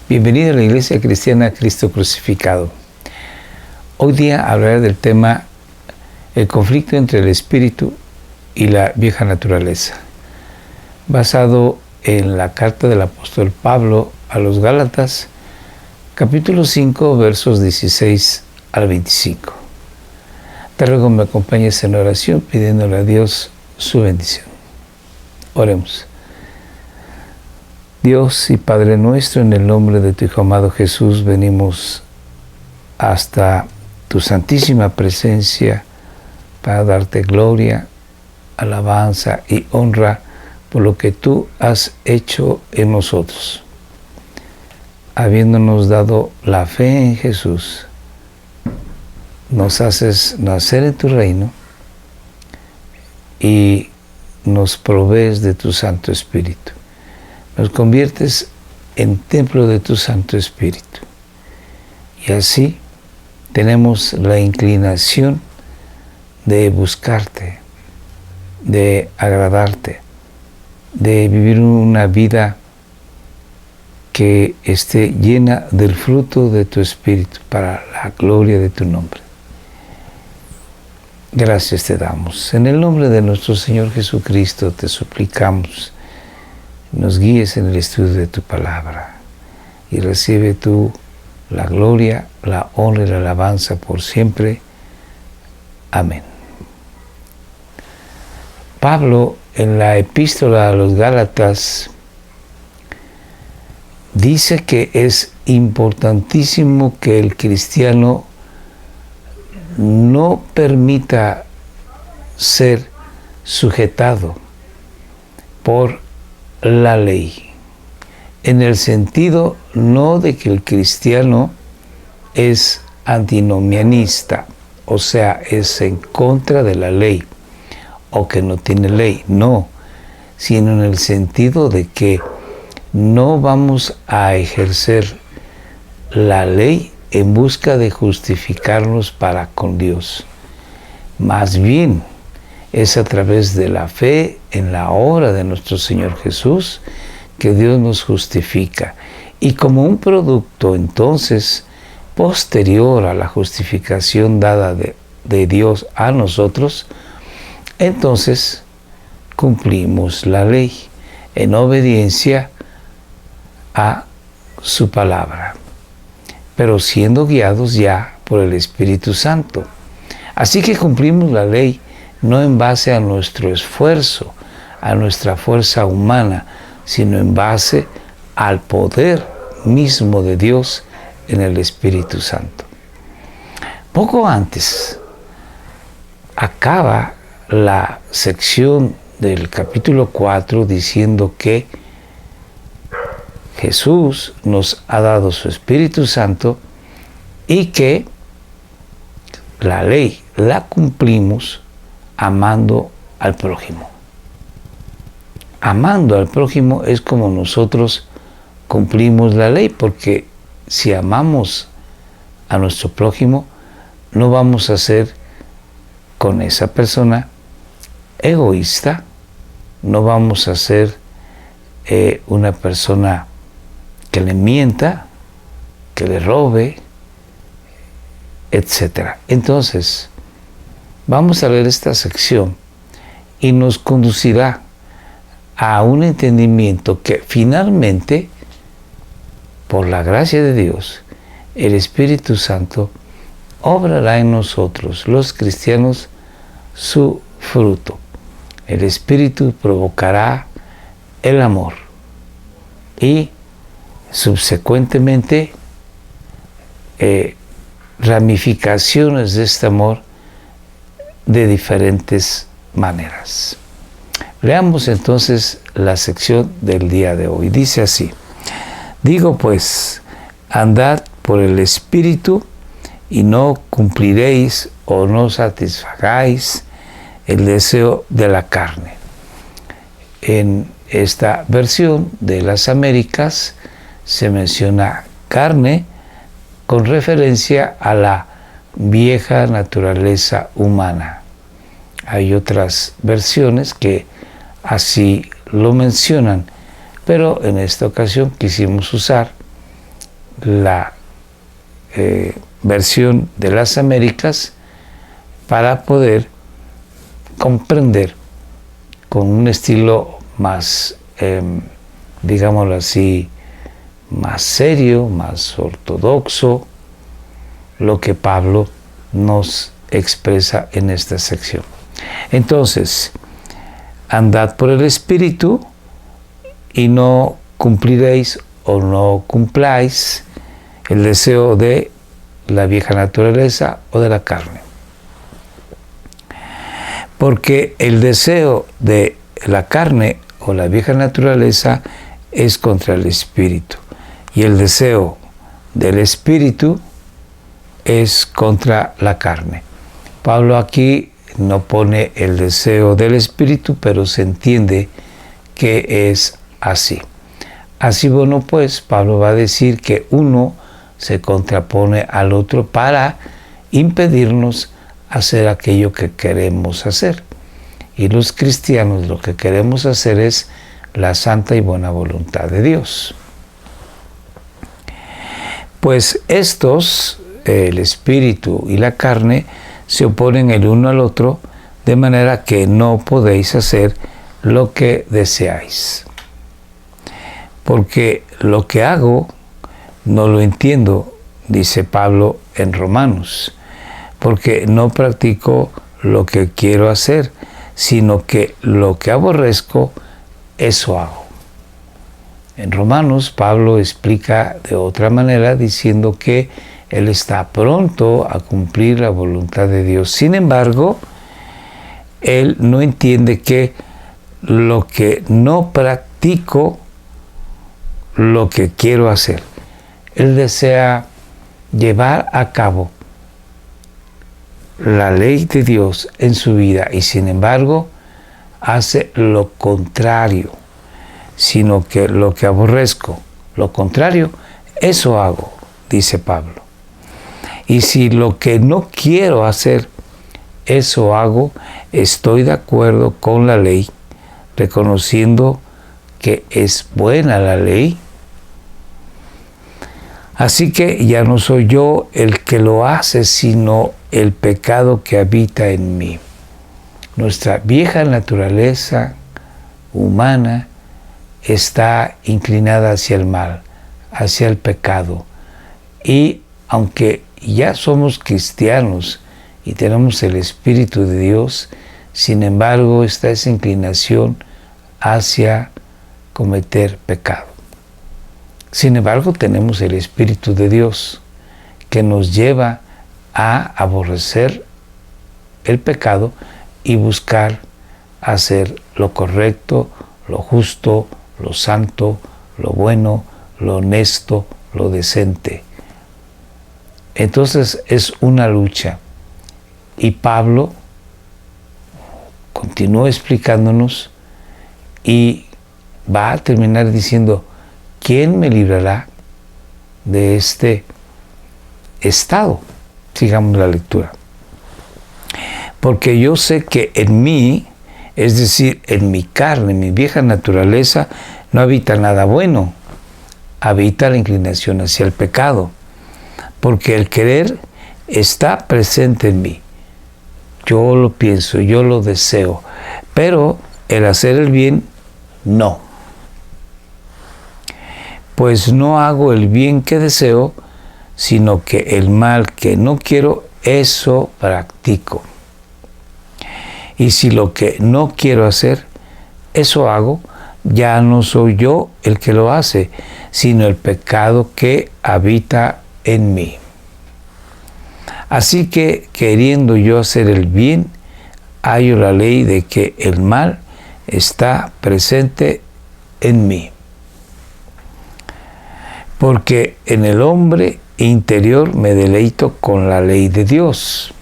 Bienvenido a la Iglesia Cristiana Cristo Crucificado. Hoy día hablaré del tema el conflicto entre el espíritu y la vieja naturaleza, basado en la carta del apóstol Pablo a los Gálatas, capítulo 5, versos 16 al 25. Te ruego me acompañes en oración pidiéndole a Dios su bendición. Oremos. Dios y Padre nuestro, en el nombre de tu Hijo amado Jesús, venimos hasta tu santísima presencia para darte gloria, alabanza y honra por lo que tú has hecho en nosotros. Habiéndonos dado la fe en Jesús, nos haces nacer en tu reino y nos provees de tu Santo Espíritu. Nos conviertes en templo de tu Santo Espíritu. Y así tenemos la inclinación de buscarte, de agradarte, de vivir una vida que esté llena del fruto de tu Espíritu para la gloria de tu nombre. Gracias te damos. En el nombre de nuestro Señor Jesucristo te suplicamos, nos guíes en el estudio de tu palabra y recibe tú la gloria, la honra y la alabanza por siempre. Amén. Pablo, en la epístola a los Gálatas, dice que es importantísimo que el cristiano no permita ser sujetado por la ley, en el sentido no de que el cristiano es antinomianista, o sea, es en contra de la ley, o que no tiene ley, no, sino en el sentido de que no vamos a ejercer la ley en busca de justificarnos para con Dios. Más bien, es a través de la fe en la obra de nuestro Señor Jesús que Dios nos justifica. Y como un producto, entonces, posterior a la justificación dada de Dios a nosotros, entonces cumplimos la ley en obediencia a su palabra, pero siendo guiados ya por el Espíritu Santo. Así que cumplimos la ley no en base a nuestro esfuerzo, a nuestra fuerza humana, sino en base al poder mismo de Dios en el Espíritu Santo. Poco antes, acaba la sección del capítulo 4 diciendo que Jesús nos ha dado su Espíritu Santo y que la ley la cumplimos amando al prójimo. Amando al prójimo es como nosotros cumplimos la ley, porque si amamos a nuestro prójimo, no vamos a ser con esa persona egoísta, no vamos a ser una persona que le mienta, que le robe, etc. Entonces, vamos a leer esta sección y nos conducirá a un entendimiento que finalmente, por la gracia de Dios, el Espíritu Santo obrará en nosotros, los cristianos, su fruto. El Espíritu provocará el amor y subsecuentemente ramificaciones de este amor de diferentes maneras. Leamos entonces la sección del día de hoy. Dice así: digo pues, andad por el Espíritu y no cumpliréis o no satisfagáis el deseo de la carne. En esta versión de las Américas se menciona carne con referencia a la vieja naturaleza humana. Hay otras versiones que así lo mencionan, pero en esta ocasión quisimos usar la versión de las Américas para poder comprender con un estilo más, digámoslo así, más serio, más ortodoxo, lo que Pablo nos expresa en esta sección. Entonces, andad por el Espíritu y no cumpliréis o no cumpláis el deseo de la vieja naturaleza o de la carne. Porque el deseo de la carne o la vieja naturaleza es contra el Espíritu, y el deseo del Espíritu es contra la carne. Pablo aquí no pone el deseo del Espíritu, pero se entiende que es así. Así, bueno, pues Pablo va a decir que uno se contrapone al otro para impedirnos hacer aquello que queremos hacer. Y los cristianos lo que queremos hacer es la santa y buena voluntad de Dios. Pues estos, el espíritu y la carne, se oponen el uno al otro, de manera que no podéis hacer lo que deseáis. Porque lo que hago no lo entiendo, dice Pablo en Romanos, porque no practico lo que quiero hacer, sino que lo que aborrezco, eso hago. En Romanos, Pablo explica de otra manera diciendo que él está pronto a cumplir la voluntad de Dios. Sin embargo, él no entiende que lo que no practico, lo que quiero hacer. Él desea llevar a cabo la ley de Dios en su vida y sin embargo hace lo contrario, sino que lo que aborrezco, lo contrario, eso hago, dice Pablo. Y si lo que no quiero hacer, eso hago, estoy de acuerdo con la ley, reconociendo que es buena la ley. Así que ya no soy yo el que lo hace, sino el pecado que habita en mí. Nuestra vieja naturaleza humana está inclinada hacia el mal, hacia el pecado. Y aunque ya somos cristianos y tenemos el Espíritu de Dios, sin embargo está esa inclinación hacia cometer pecado. Sin embargo, tenemos el Espíritu de Dios que nos lleva a aborrecer el pecado y buscar hacer lo correcto, lo justo, lo santo, lo bueno, lo honesto, lo decente. Entonces es una lucha. Y Pablo continúa explicándonos y va a terminar diciendo: ¿quién me librará de este estado? Sigamos la lectura. Porque yo sé que en mí, es decir, en mi carne, en mi vieja naturaleza, no habita nada bueno. Habita la inclinación hacia el pecado. Porque el querer está presente en mí. Yo lo pienso, yo lo deseo. Pero el hacer el bien, no. Pues no hago el bien que deseo, sino que el mal que no quiero, eso practico. Y si lo que no quiero hacer, eso hago, ya no soy yo el que lo hace, sino el pecado que habita en mí. Así que, queriendo yo hacer el bien, hallo la ley de que el mal está presente en mí. Porque en el hombre interior me deleito con la ley de Dios,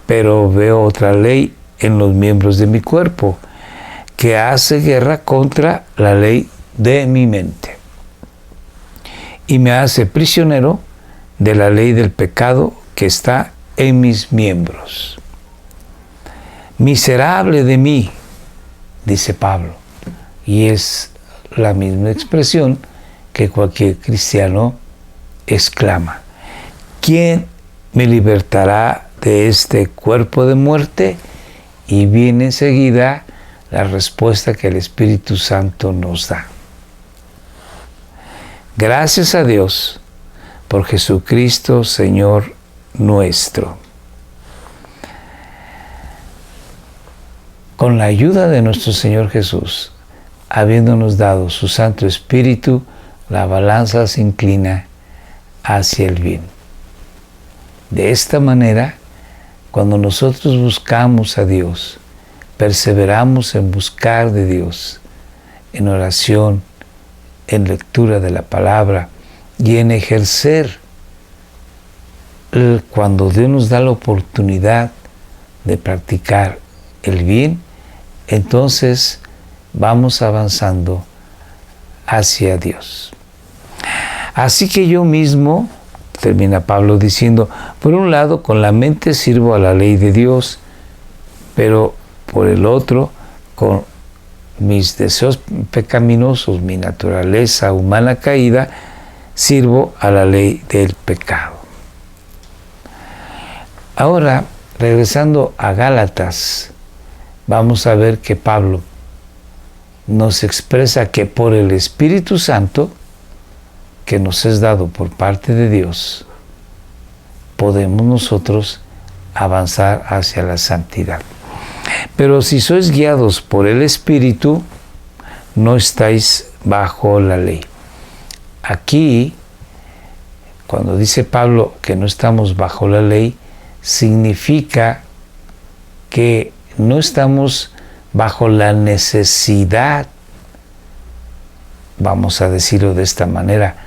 pero veo otra ley en los miembros de mi cuerpo, que hace guerra contra la ley de mi mente, y me hace prisionero de la ley del pecado que está en mis miembros. Miserable de mí, dice Pablo, y es la misma expresión que cualquier cristiano exclama: ¿quién me libertará de este cuerpo de muerte? Y viene enseguida la respuesta que el Espíritu Santo nos da. Gracias a Dios por Jesucristo, Señor nuestro. Con la ayuda de nuestro Señor Jesús, habiéndonos dado su Santo Espíritu, la balanza se inclina hacia el bien. De esta manera, cuando nosotros buscamos a Dios, perseveramos en buscar de Dios, en oración, en lectura de la palabra y en ejercer, cuando Dios nos da la oportunidad de practicar el bien, entonces vamos avanzando hacia Dios. Así que yo mismo, termina Pablo diciendo, por un lado, con la mente sirvo a la ley de Dios, pero por el otro, con mis deseos pecaminosos, mi naturaleza humana caída, sirvo a la ley del pecado. Ahora, regresando a Gálatas, vamos a ver que Pablo nos expresa que por el Espíritu Santo que nos es dado por parte de Dios, podemos nosotros avanzar hacia la santidad. Pero si sois guiados por el Espíritu, no estáis bajo la ley. Aquí, cuando dice Pablo que no estamos bajo la ley, significa que no estamos bajo la necesidad, vamos a decirlo de esta manera,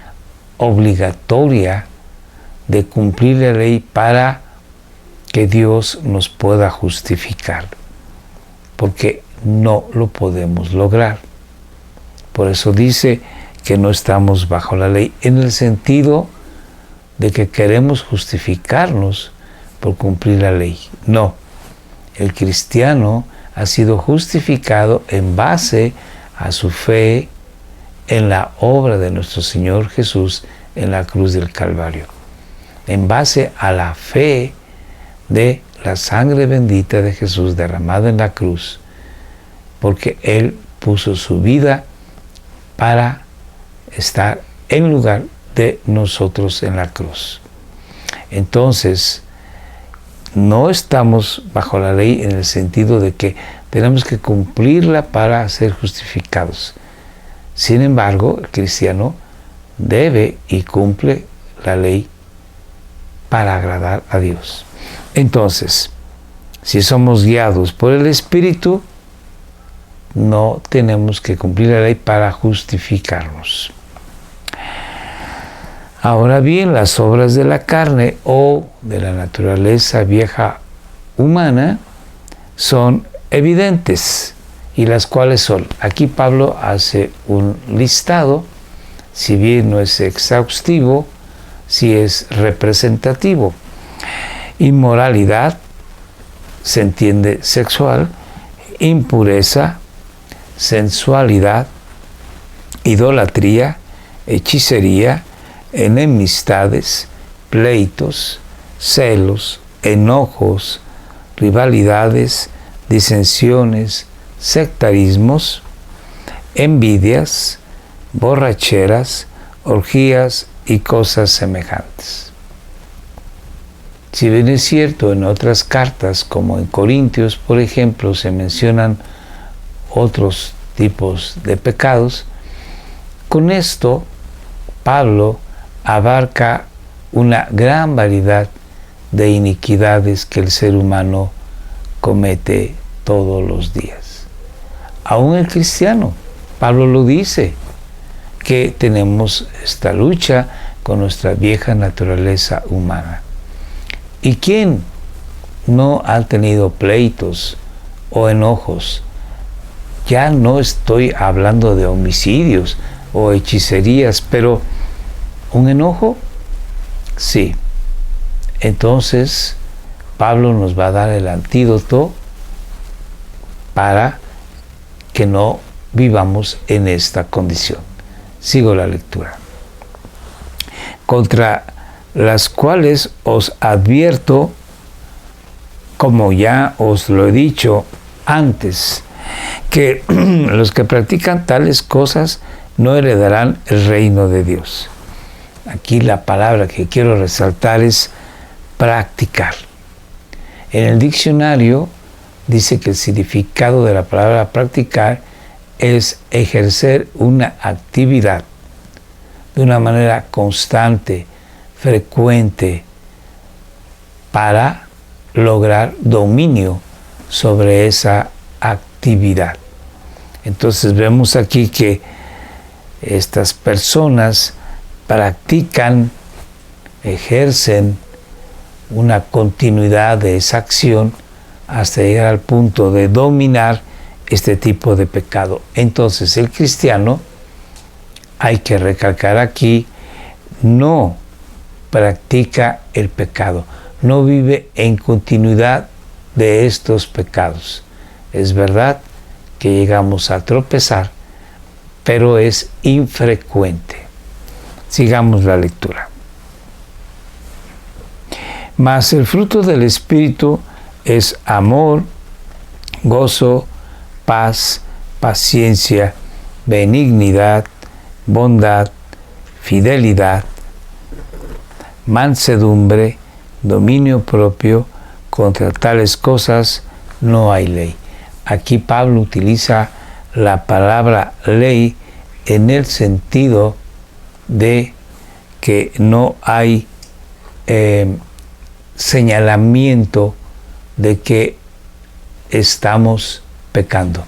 obligatoria de cumplir la ley para que Dios nos pueda justificar, porque no lo podemos lograr. Por eso dice que no estamos bajo la ley, en el sentido de que queremos justificarnos por cumplir la ley. No, el cristiano ha sido justificado en base a su fe en la obra de nuestro Señor Jesús en la cruz del Calvario, en base a la fe de la sangre bendita de Jesús derramada en la cruz, porque Él puso su vida para estar en lugar de nosotros en la cruz. Entonces, no estamos bajo la ley en el sentido de que tenemos que cumplirla para ser justificados. Sin embargo, el cristiano debe y cumple la ley para agradar a Dios. Entonces, si somos guiados por el Espíritu, no tenemos que cumplir la ley para justificarnos. Ahora bien, las obras de la carne o de la naturaleza vieja humana son evidentes, y las cuales son, aquí Pablo hace un listado, si bien no es exhaustivo, sí es representativo. Inmoralidad, se entiende sexual, impureza, sensualidad, idolatría, hechicería, enemistades, pleitos, celos, enojos, rivalidades, disensiones, sectarismos, envidias, borracheras, orgías y cosas semejantes. Si bien es cierto, en otras cartas, como en Corintios, por ejemplo, se mencionan otros tipos de pecados, con esto Pablo abarca una gran variedad de iniquidades que el ser humano comete todos los días. Aún el cristiano, Pablo lo dice, que tenemos esta lucha con nuestra vieja naturaleza humana. ¿Y quién no ha tenido pleitos o enojos? Ya no estoy hablando de homicidios o hechicerías, pero ¿un enojo? Sí. Entonces, Pablo nos va a dar el antídoto para que no vivamos en esta condición. Sigo la lectura. contra las cuales os advierto, como ya os lo he dicho antes, que los que practican tales cosas no heredarán el reino de Dios. Aquí la palabra que quiero resaltar es practicar. En el diccionario dice que el significado de la palabra practicar es ejercer una actividad de una manera constante, frecuente, para lograr dominio sobre esa actividad. Entonces vemos aquí que estas personas practican, ejercen una continuidad de esa acción hasta llegar al punto de dominar este tipo de pecado. Entonces el cristiano, hay que recalcar aquí, no practica el pecado, no vive en continuidad de estos pecados. Es verdad que llegamos a tropezar, pero es infrecuente. Sigamos la lectura. Mas el fruto del Espíritu es amor, gozo, paz, paciencia, benignidad, bondad, fidelidad, mansedumbre, dominio propio. Contra tales cosas no hay ley. Aquí Pablo utiliza la palabra ley en el sentido de que no hay señalamiento de que estamos pecando,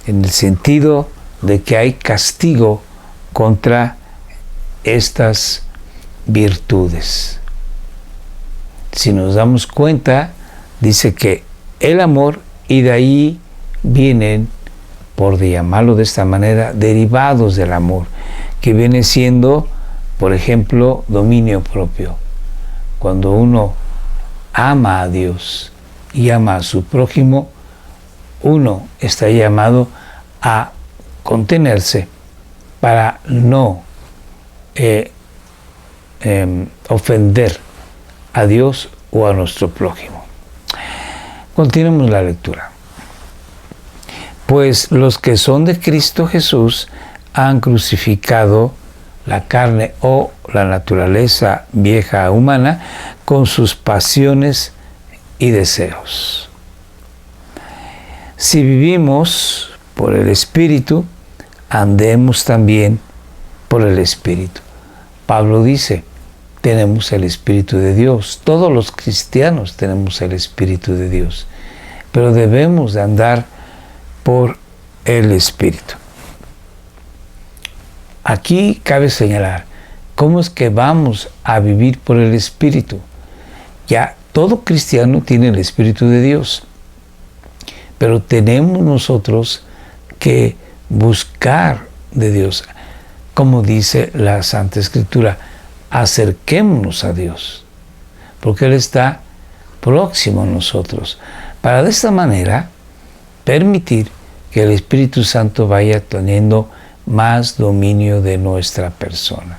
en el sentido de que hay castigo contra estas virtudes. Si nos damos cuenta, dice que el amor, y de ahí vienen, por llamarlo de esta manera, derivados del amor, que viene siendo, por ejemplo, dominio propio. Cuando uno ama a Dios y ama a su prójimo, uno está llamado a contenerse para no ofender a Dios o a nuestro prójimo. Continuemos la lectura. Pues los que son de Cristo Jesús han crucificado la carne o la naturaleza vieja humana con sus pasiones y deseos. Si vivimos por el Espíritu, andemos también por el Espíritu. Pablo dice, tenemos el Espíritu de Dios. Todos los cristianos tenemos el Espíritu de Dios, pero debemos de andar por el Espíritu. Aquí cabe señalar, ¿cómo es que vamos a vivir por el Espíritu? Ya todo cristiano tiene el Espíritu de Dios, pero tenemos nosotros que buscar de Dios. Como dice la Santa Escritura, acerquémonos a Dios, porque Él está próximo a nosotros, para de esta manera permitir que el Espíritu Santo vaya teniendo más dominio de nuestra persona.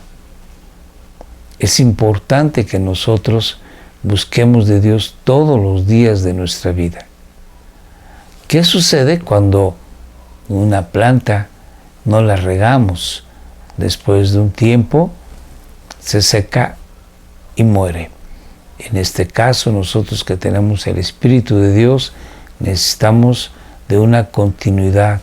Es importante que nosotros busquemos de Dios todos los días de nuestra vida. ¿Qué sucede cuando una planta no la regamos? Después de un tiempo se seca y muere. En este caso, nosotros que tenemos el Espíritu de Dios, necesitamos de una continuidad,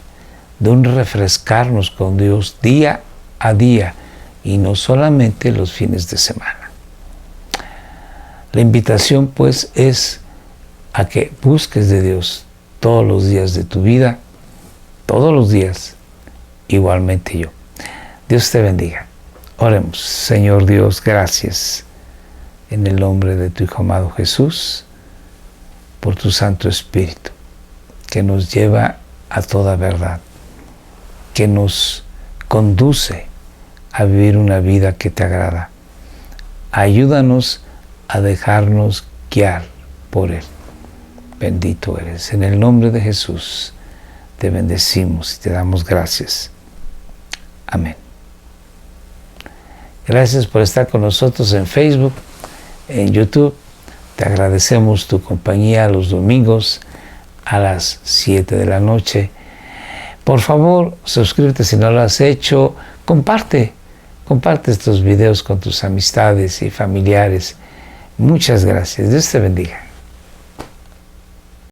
de un refrescarnos con Dios día a día y no solamente los fines de semana. La invitación, pues, es a que busques de Dios todos los días de tu vida, todos los días, igualmente yo. Dios te bendiga. Oremos. Señor Dios, gracias en el nombre de tu Hijo amado Jesús, por tu Santo Espíritu, que nos lleva a toda verdad, que nos conduce a vivir una vida que te agrada. Ayúdanos a dejarnos guiar por Él. Bendito eres. En el nombre de Jesús te bendecimos y te damos gracias. Amén. Gracias por estar con nosotros en Facebook, en YouTube. Te agradecemos tu compañía los domingos a las 7 de la noche. Por favor, suscríbete si no lo has hecho. Comparte estos videos con tus amistades y familiares. Muchas gracias. Dios te bendiga.